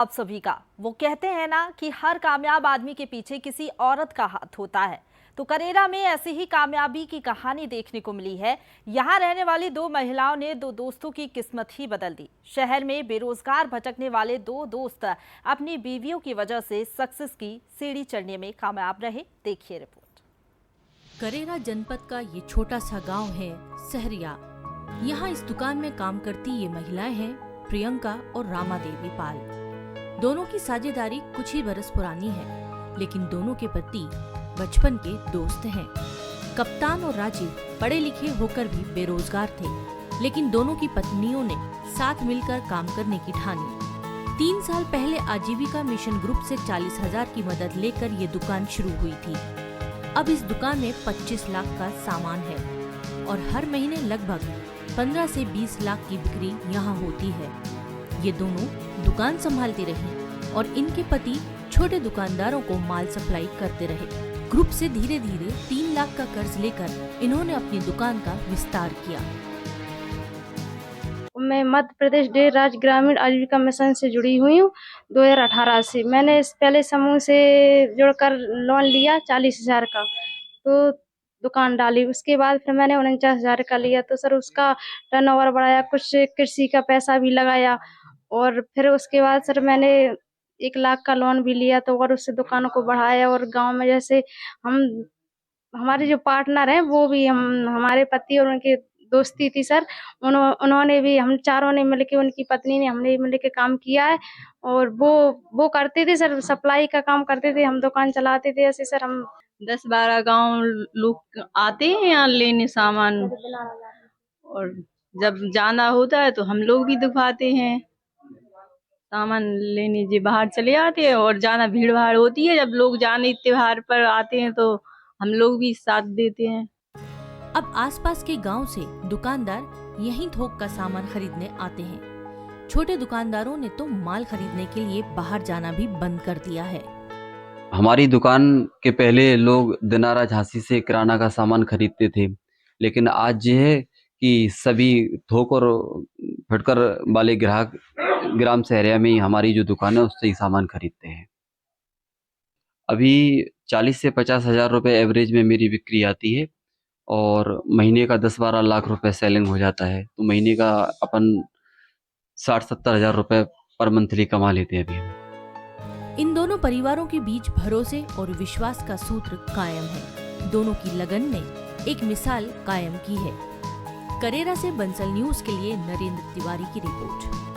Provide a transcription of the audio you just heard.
आप सभी का। वो कहते हैं ना कि हर कामयाब आदमी के पीछे किसी औरत का हाथ होता है, तो करेरा में ऐसी ही कामयाबी की कहानी देखने को मिली है। यहाँ रहने वाली दो महिलाओं ने दो दोस्तों की किस्मत ही बदल दी। शहर में बेरोजगार भटकने वाले दो दोस्त अपनी बीवियों की वजह से सक्सेस की सीढ़ी चढ़ने में कामयाब रहे। देखिए रिपोर्ट। करेरा जनपद का ये छोटा सा गांव है सहरिया। यहाँ इस दुकान में काम करती ये महिलाएं हैं प्रियंका और रामा देवी पाल। दोनों की साझेदारी कुछ ही बरस पुरानी है, लेकिन दोनों के पति बचपन के दोस्त हैं। कप्तान और राजीव पढ़े लिखे होकर भी बेरोजगार थे, लेकिन दोनों की पत्नियों ने साथ मिलकर काम करने की ठानी। 3 साल पहले आजीविका मिशन ग्रुप से 40,000 की मदद लेकर ये दुकान शुरू हुई थी। अब इस दुकान में 25 लाख का सामान है और हर महीने लगभग 15 से 20 लाख की बिक्री यहाँ होती है। ये दोनों दुकान संभालती रही और इनके पति छोटे दुकानदारों को माल सप्लाई करते रहे। ग्रुप से धीरे धीरे 3 लाख का कर्ज लेकर इन्होंने अपनी दुकान का विस्तार किया। मैं मध्य प्रदेश डेढ़ राज्य ग्रामीण आजीविका मिशन से जुड़ी हुई हूँ 2018 से। मैंने इस पहले समूह से जुड़कर लोन लिया 40,000 का, तो दुकान डाली। उसके बाद फिर मैंने 49,000 का लिया, तो सर उसका टर्नओवर बढ़ाया, कुछ कृषि का पैसा भी लगाया और फिर उसके बाद सर मैंने 1 लाख का लोन भी लिया, तो और उससे दुकानों को बढ़ाया। और गांव में जैसे हमारे जो पार्टनर हैं वो भी हमारे पति और उनके दोस्ती थी सर, उन्होंने भी, हम चारों ने मिलके, उनकी पत्नी ने, हमने मिलके काम किया है। और वो करते थे सर, सप्लाई का काम करते थे, हम दुकान चलाते थे। ऐसे सर हम 10-12 गांव लोग आते हैं यहाँ लेने सामान, और जब जाना होता है तो हम लोग भी दिखाते हैं सामान लेने। जी बाहर चले आते हैं और जाना भीड़ भाड़ होती है, जब लोग जाने त्योहार पर आते हैं तो हम लोग भी साथ देते हैं। अब आसपास के गांव से दुकानदार यहीं थोक का सामान खरीदने आते हैं। छोटे दुकानदारों ने तो माल खरीदने के लिए बाहर जाना भी बंद कर दिया है। हमारी दुकान के पहले लोग दिनारा झांसी से किराना का सामान खरीदते थे, लेकिन आज ये है कि सभी थोक और फुटकर वाले ग्राहक ग्राम सहरिया में ही हमारी जो दुकान है उससे ही सामान खरीदते हैं। अभी 40 से 50,000 रुपये एवरेज में मेरी बिक्री आती है और महीने का 10-12 लाख रुपए सेलिंग हो जाता है, तो महीने का अपन 60-70 हज़ार रुपये पर मंथली कमा लेते हैं अभी हम। इन दोनों परिवारों के बीच भरोसे और विश्वास का सूत्र कायम है। दोनों की लगन ने एक मिसाल कायम की है। करेरा से बंसल न्यूज के लिए नरेंद्र तिवारी की रिपोर्ट।